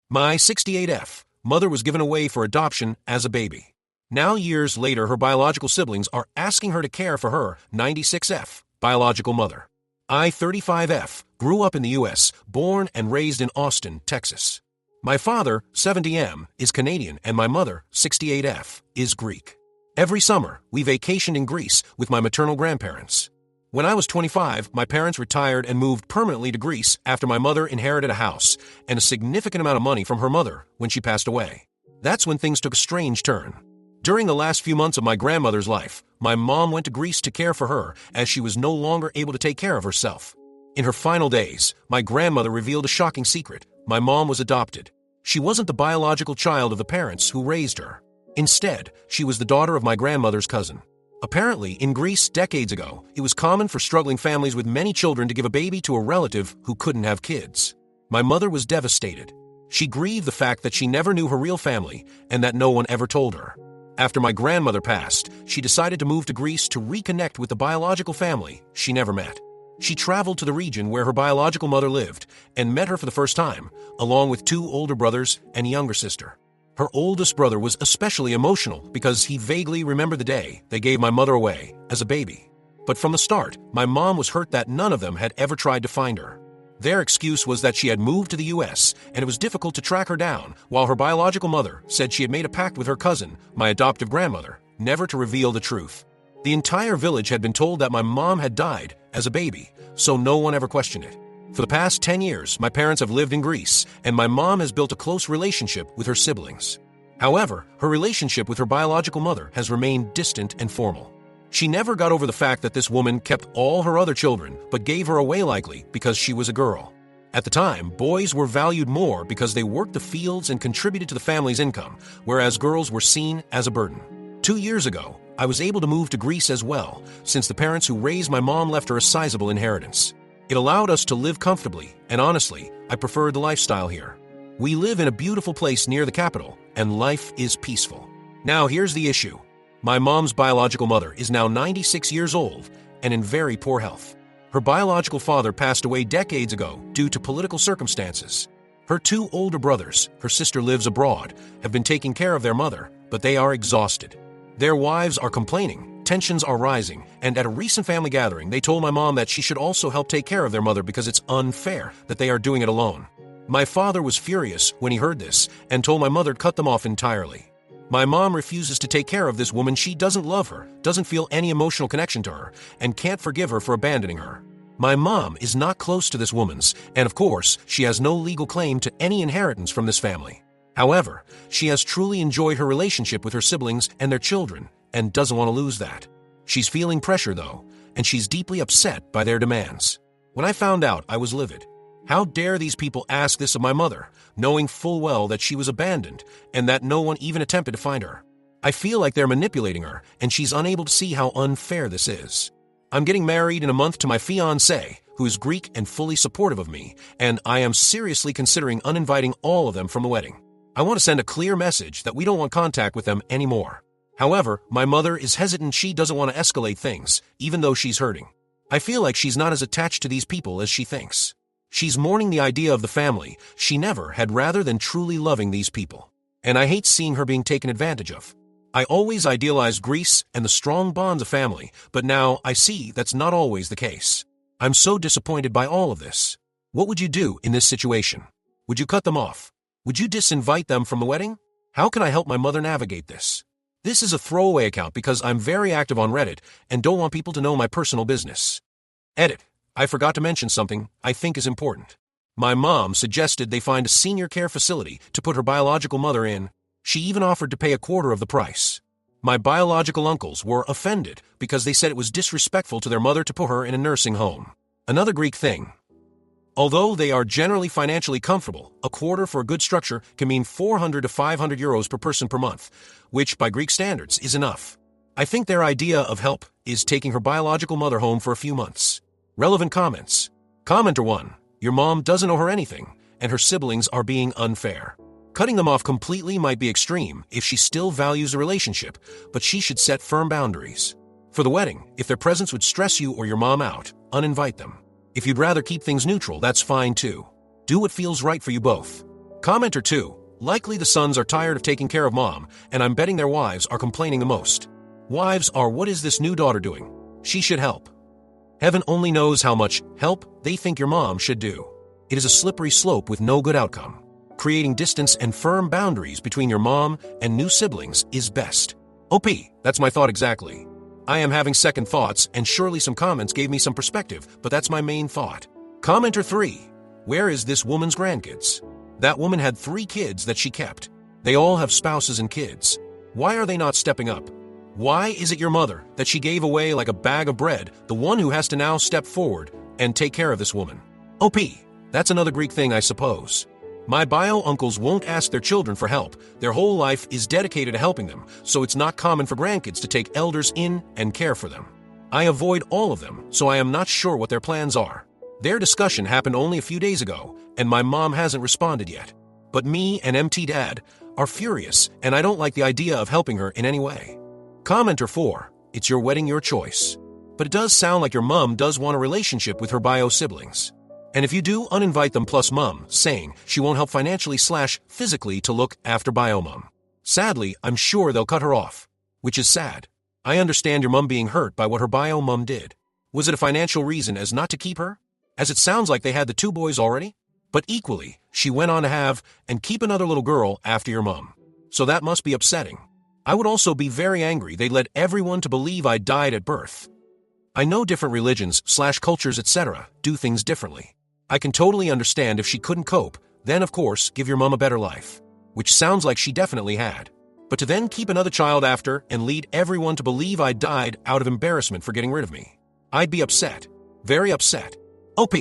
My 68F mother was given away for adoption as a baby. Now, years later, her biological siblings are asking her to care for her 96F biological mother. I 35F grew up in the U.S., born and raised in Austin, Texas. My father, 70M, is Canadian, and my mother, 68F, is Greek. Every summer, we vacationed in Greece with my maternal grandparents. When I was 25, my parents retired and moved permanently to Greece after my mother inherited a house and a significant amount of money from her mother when she passed away. That's when things took a strange turn. During the last few months of my grandmother's life, my mom went to Greece to care for her as she was no longer able to take care of herself. In her final days, my grandmother revealed a shocking secret. My mom was adopted. She wasn't the biological child of the parents who raised her. Instead, she was the daughter of my grandmother's cousin. Apparently, in Greece decades ago, it was common for struggling families with many children to give a baby to a relative who couldn't have kids. My mother was devastated. She grieved the fact that she never knew her real family and that no one ever told her. After my grandmother passed, she decided to move to Greece to reconnect with the biological family she never met. She traveled to the region where her biological mother lived and met her for the first time, along with 2 older brothers and a younger sister. Her oldest brother was especially emotional because he vaguely remembered the day they gave my mother away as a baby. But from the start, my mom was hurt that none of them had ever tried to find her. Their excuse was that she had moved to the U.S. and it was difficult to track her down, while her biological mother said she had made a pact with her cousin, my adoptive grandmother, never to reveal the truth. The entire village had been told that my mom had died as a baby, so no one ever questioned it. For the past 10 years, my parents have lived in Greece, and my mom has built a close relationship with her siblings. However, her relationship with her biological mother has remained distant and formal. She never got over the fact that this woman kept all her other children, but gave her away likely because she was a girl. At the time, boys were valued more because they worked the fields and contributed to the family's income, whereas girls were seen as a burden. 2 years ago, I was able to move to Greece as well, since the parents who raised my mom left her a sizable inheritance. It allowed us to live comfortably, and honestly, I preferred the lifestyle here. We live in a beautiful place near the capital, and life is peaceful. Now here's the issue. My mom's biological mother is now 96 years old and in very poor health. Her biological father passed away decades ago due to political circumstances. Her 2 older brothers, her sister lives abroad, have been taking care of their mother, but they are exhausted. Their wives are complaining, tensions are rising, and at a recent family gathering, they told my mom that she should also help take care of their mother because it's unfair that they are doing it alone. My father was furious when he heard this and told my mother to cut them off entirely. My mom refuses to take care of this woman. She doesn't love her, doesn't feel any emotional connection to her, and can't forgive her for abandoning her. My mom is not close to this woman's, and of course, she has no legal claim to any inheritance from this family. However, she has truly enjoyed her relationship with her siblings and their children, and doesn't want to lose that. She's feeling pressure, though, and she's deeply upset by their demands. When I found out, I was livid. How dare these people ask this of my mother, knowing full well that she was abandoned and that no one even attempted to find her? I feel like they're manipulating her, and she's unable to see how unfair this is. I'm getting married in a month to my fiancé, who is Greek and fully supportive of me, and I am seriously considering uninviting all of them from the wedding. I want to send a clear message that we don't want contact with them anymore. However, my mother is hesitant. She doesn't want to escalate things, even though she's hurting. I feel like she's not as attached to these people as she thinks. She's mourning the idea of the family she never had rather than truly loving these people. And I hate seeing her being taken advantage of. I always idealized Greece and the strong bonds of family, but now I see that's not always the case. I'm so disappointed by all of this. What would you do in this situation? Would you cut them off? Would you disinvite them from the wedding? How can I help my mother navigate this? This is a throwaway account because I'm very active on Reddit and don't want people to know my personal business. Edit. I forgot to mention something I think is important. My mom suggested they find a senior care facility to put her biological mother in. She even offered to pay a quarter of the price. My biological uncles were offended because they said it was disrespectful to their mother to put her in a nursing home. Another Greek thing. Although they are generally financially comfortable, a quarter for a good structure can mean 400 to 500 euros per person per month, which by Greek standards is enough. I think their idea of help is taking her biological mother home for a few months. Relevant comments. Commenter 1. Your mom doesn't owe her anything, and her siblings are being unfair. Cutting them off completely might be extreme if she still values the relationship, but she should set firm boundaries. For the wedding, if their presence would stress you or your mom out, uninvite them. If you'd rather keep things neutral, that's fine too. Do what feels right for you both. Commenter 2. Likely the sons are tired of taking care of mom, and I'm betting their wives are complaining the most. Wives are, what is this new daughter doing? She should help. Heaven only knows how much help they think your mom should do. It is a slippery slope with no good outcome. Creating distance and firm boundaries between your mom and new siblings is best. OP, that's my thought exactly. I am having second thoughts, and surely some comments gave me some perspective, but that's my main thought. Commenter 3. Where is this woman's grandkids? That woman had 3 kids that she kept. They all have spouses and kids. Why are they not stepping up? Why is it your mother that she gave away like a bag of bread, the one who has to now step forward and take care of this woman? OP, that's another Greek thing, I suppose. My bio uncles won't ask their children for help. Their whole life is dedicated to helping them, so it's not common for grandkids to take elders in and care for them. I avoid all of them, so I am not sure what their plans are. Their discussion happened only a few days ago, and my mom hasn't responded yet. But me and MT Dad are furious, and I don't like the idea of helping her in any way. Commenter 4. It's your wedding, your choice. But it does sound like your mom does want a relationship with her bio siblings. And if you do, uninvite them plus mom, saying she won't help financially/physically to look after bio mom. Sadly, I'm sure they'll cut her off, which is sad. I understand your mom being hurt by what her bio mom did. Was it a financial reason as not to keep her? As it sounds like they had the 2 boys already? But equally, she went on to have and keep another little girl after your mom. So that must be upsetting. I would also be very angry they led everyone to believe I died at birth. I know different religions/cultures etc. do things differently. I can totally understand if she couldn't cope, then of course give your mom a better life, which sounds like she definitely had. But to then keep another child after and lead everyone to believe I died out of embarrassment for getting rid of me, I'd be upset. Very upset. OP.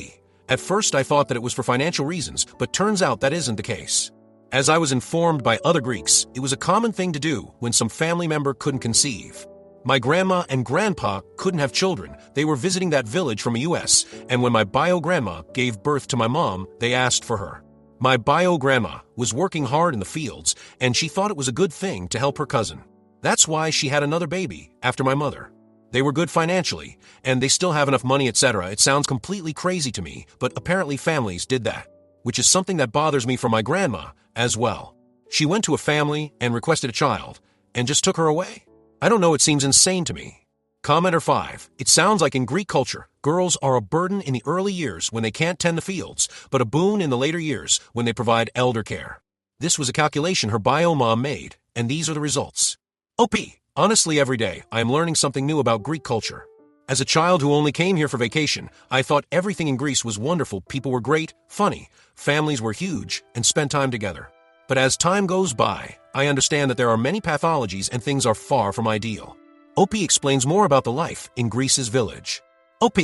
At first I thought that it was for financial reasons, but turns out that isn't the case. As I was informed by other Greeks, it was a common thing to do when some family member couldn't conceive. My grandma and grandpa couldn't have children. They were visiting that village from the US, and when my bio-grandma gave birth to my mom, they asked for her. My bio-grandma was working hard in the fields, and she thought it was a good thing to help her cousin. That's why she had another baby after my mother. They were good financially, and they still have enough money, etc. It sounds completely crazy to me, but apparently families did that, which is something that bothers me for my grandma as well. She went to a family and requested a child, and just took her away. I don't know, it seems insane to me. Commenter 5. It sounds like in Greek culture, girls are a burden in the early years when they can't tend the fields, but a boon in the later years when they provide elder care. This was a calculation her bio mom made, and these are the results. OP. Honestly, every day, I am learning something new about Greek culture. As a child who only came here for vacation, I thought everything in Greece was wonderful. People were great, funny, families were huge, and spent time together. But as time goes by, I understand that there are many pathologies and things are far from ideal. OP explains more about the life in Greece's village. OP.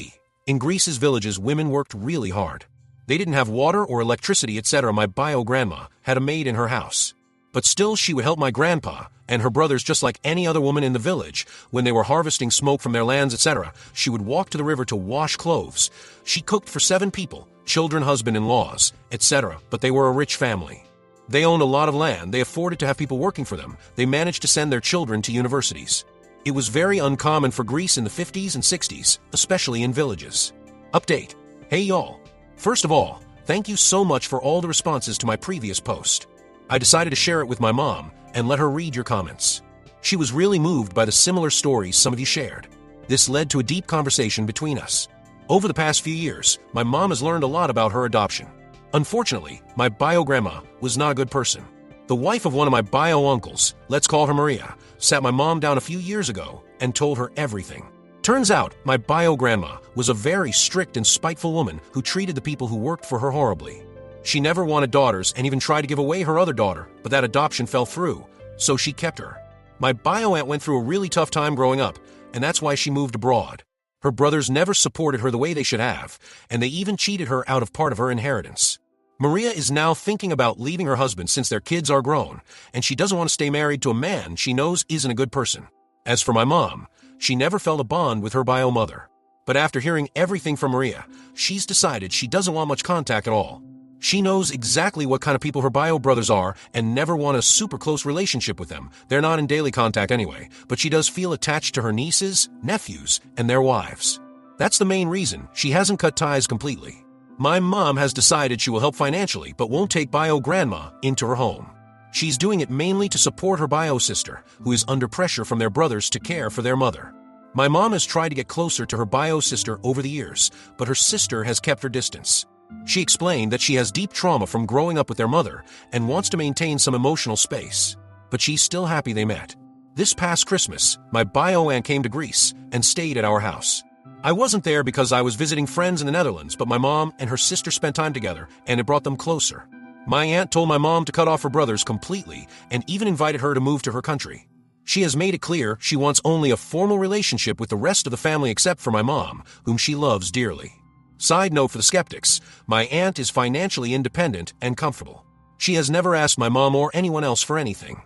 In Greece's villages, women worked really hard. They didn't have water or electricity, etc. My bio-grandma had a maid in her house. But still, she would help my grandpa and her brothers just like any other woman in the village. When they were harvesting smoke from their lands, etc., she would walk to the river to wash clothes. She cooked for 7 people, children, husband-in-laws, etc., but they were a rich family. They owned a lot of land. They afforded to have people working for them. They managed to send their children to universities. It was very uncommon for Greece in the 50s and 60s, especially in villages. Update. Hey y'all. First of all, thank you so much for all the responses to my previous post. I decided to share it with my mom and let her read your comments. She was really moved by the similar stories some of you shared. This led to a deep conversation between us. Over the past few years, my mom has learned a lot about her adoption. Unfortunately, my bio-grandma was not a good person. The wife of one of my bio-uncles, let's call her Maria, sat my mom down a few years ago and told her everything. Turns out, my bio-grandma was a very strict and spiteful woman who treated the people who worked for her horribly. She never wanted daughters and even tried to give away her other daughter, but that adoption fell through, so she kept her. My bio-aunt went through a really tough time growing up, and that's why she moved abroad. Her brothers never supported her the way they should have, and they even cheated her out of part of her inheritance. Maria is now thinking about leaving her husband since their kids are grown, and she doesn't want to stay married to a man she knows isn't a good person. As for my mom, she never felt a bond with her bio mother. But after hearing everything from Maria, she's decided she doesn't want much contact at all. She knows exactly what kind of people her bio brothers are and never want a super close relationship with them. They're not in daily contact anyway, but she does feel attached to her nieces, nephews, and their wives. That's the main reason she hasn't cut ties completely. My mom has decided she will help financially but won't take bio grandma into her home. She's doing it mainly to support her bio sister, who is under pressure from their brothers to care for their mother. My mom has tried to get closer to her bio sister over the years, but her sister has kept her distance. She explained that she has deep trauma from growing up with their mother and wants to maintain some emotional space. But she's still happy they met. This past Christmas, my bio aunt came to Greece and stayed at our house. I wasn't there because I was visiting friends in the Netherlands, but my mom and her sister spent time together and it brought them closer. My aunt told my mom to cut off her brothers completely and even invited her to move to her country. She has made it clear she wants only a formal relationship with the rest of the family except for my mom, whom she loves dearly. Side note for the skeptics, my aunt is financially independent and comfortable. She has never asked my mom or anyone else for anything.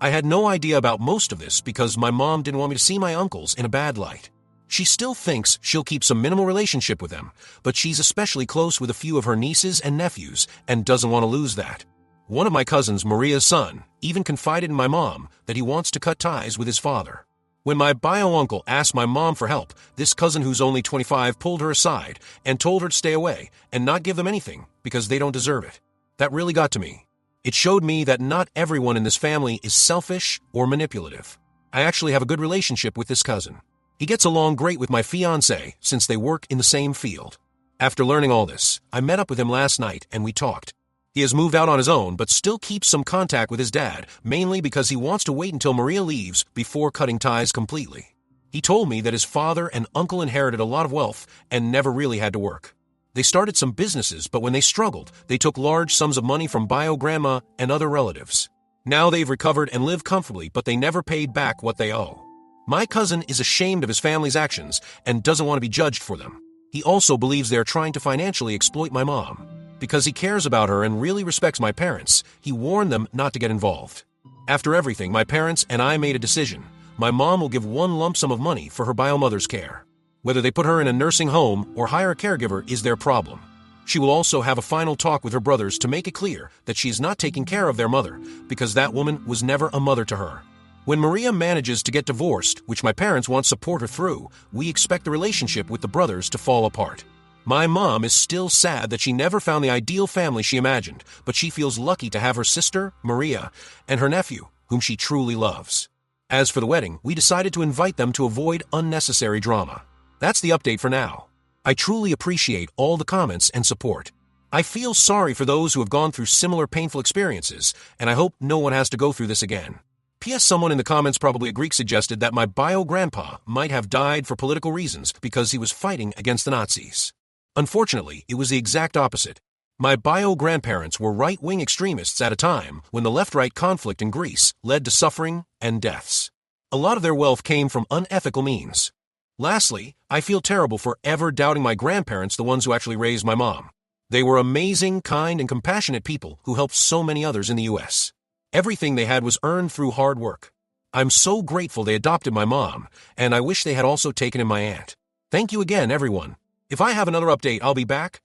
I had no idea about most of this because my mom didn't want me to see my uncles in a bad light. She still thinks she'll keep some minimal relationship with them, but she's especially close with a few of her nieces and nephews and doesn't want to lose that. One of my cousins, Maria's son, even confided in my mom that he wants to cut ties with his father. When my bio uncle asked my mom for help, this cousin who's only 25 pulled her aside and told her to stay away and not give them anything because they don't deserve it. That really got to me. It showed me that not everyone in this family is selfish or manipulative. I actually have a good relationship with this cousin. He gets along great with my fiancé since they work in the same field. After learning all this, I met up with him last night and we talked. He has moved out on his own but still keeps some contact with his dad, mainly because he wants to wait until Maria leaves before cutting ties completely. He told me that his father and uncle inherited a lot of wealth and never really had to work. They started some businesses, but when they struggled, they took large sums of money from bio grandma and other relatives. Now they've recovered and live comfortably, but they never paid back what they owe. My cousin is ashamed of his family's actions and doesn't want to be judged for them. He also believes they are trying to financially exploit my mom. Because he cares about her and really respects my parents, he warned them not to get involved. After everything, my parents and I made a decision. My mom will give one lump sum of money for her bio mother's care. Whether they put her in a nursing home or hire a caregiver is their problem. She will also have a final talk with her brothers to make it clear that she is not taking care of their mother because that woman was never a mother to her. When Maria manages to get divorced, which my parents want to support her through, we expect the relationship with the brothers to fall apart. My mom is still sad that she never found the ideal family she imagined, but she feels lucky to have her sister, Maria, and her nephew, whom she truly loves. As for the wedding, we decided to invite them to avoid unnecessary drama. That's the update for now. I truly appreciate all the comments and support. I feel sorry for those who have gone through similar painful experiences, and I hope no one has to go through this again. P.S. Someone in the comments, probably a Greek, suggested that my bio-grandpa might have died for political reasons because he was fighting against the Nazis. Unfortunately, it was the exact opposite. My bio-grandparents were right-wing extremists at a time when the left-right conflict in Greece led to suffering and deaths. A lot of their wealth came from unethical means. Lastly, I feel terrible for ever doubting my grandparents, the ones who actually raised my mom. They were amazing, kind, and compassionate people who helped so many others in the U.S. Everything they had was earned through hard work. I'm so grateful they adopted my mom, and I wish they had also taken in my aunt. Thank you again, everyone. If I have another update, I'll be back.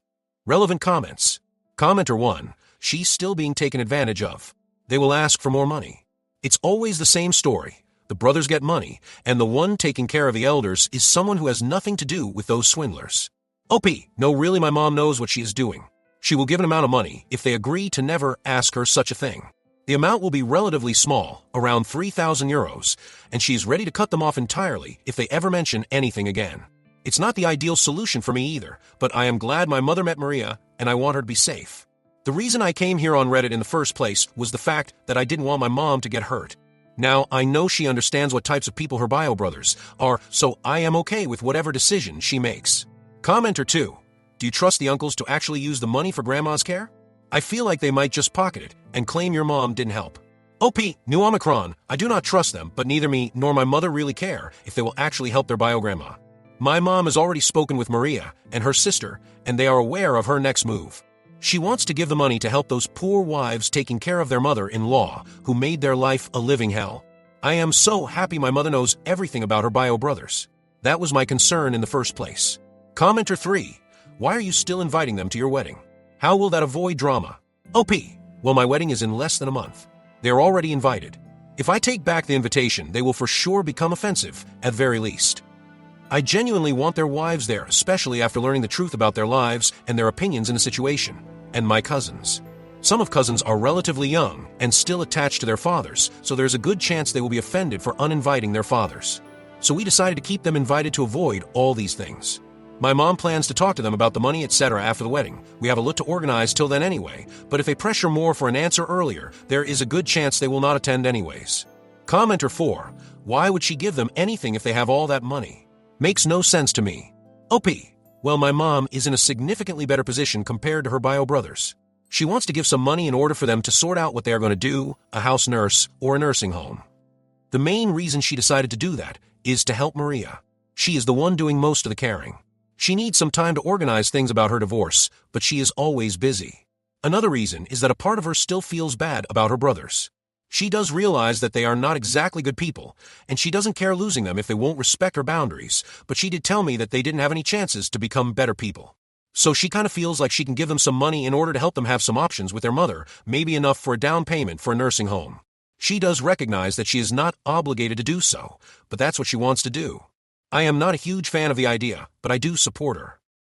Relevant comments. Commenter 1, she's still being taken advantage of. They will ask for more money. It's always the same story. The brothers get money, and the one taking care of the elders is someone who has nothing to do with those swindlers. OP, no, really, my mom knows what she is doing. She will give an amount of money if they agree to never ask her such a thing. The amount will be relatively small, around 3,000 euros, and she's ready to cut them off entirely if they ever mention anything again. It's not the ideal solution for me either, but I am glad my mother met Maria, and I want her to be safe. The reason I came here on Reddit in the first place was the fact that I didn't want my mom to get hurt. Now, I know she understands what types of people her bio brothers are, so I am okay with whatever decision she makes. Commenter 2, do you trust the uncles to actually use the money for grandma's care? I feel like they might just pocket it and claim your mom didn't help. OP, New Omicron, I do not trust them, but neither me nor my mother really care if they will actually help their bio-grandma. My mom has already spoken with Maria and her sister, and they are aware of her next move. She wants to give the money to help those poor wives taking care of their mother-in-law who made their life a living hell. I am so happy my mother knows everything about her bio brothers. That was my concern in the first place. Commenter 3, why are you still inviting them to your wedding? How will that avoid drama? OP, well, my wedding is in less than a month. They are already invited. If I take back the invitation, they will for sure become offensive, at very least. I genuinely want their wives there, especially after learning the truth about their lives and their opinions in a situation. And my cousins. Some of cousins are relatively young and still attached to their fathers, so there's a good chance they will be offended for uninviting their fathers. So we decided to keep them invited to avoid all these things. My mom plans to talk to them about the money, etc. after the wedding. We have a lot to organize till then anyway, but if they pressure more for an answer earlier, there is a good chance they will not attend anyways. Commenter 4. Why would she give them anything if they have all that money? Makes no sense to me. OP. Well, my mom is in a significantly better position compared to her bio brothers. She wants to give some money in order for them to sort out what they are going to do, a house nurse, or a nursing home. The main reason she decided to do that is to help Maria. She is the one doing most of the caring. She needs some time to organize things about her divorce, but she is always busy. Another reason is that a part of her still feels bad about her brothers. She does realize that they are not exactly good people, and she doesn't care losing them if they won't respect her boundaries, but she did tell me that they didn't have any chances to become better people. So she kind of feels like she can give them some money in order to help them have some options with their mother, maybe enough for a down payment for a nursing home. She does recognize that she is not obligated to do so, but that's what she wants to do. I am not a huge fan of the idea, but I do support her.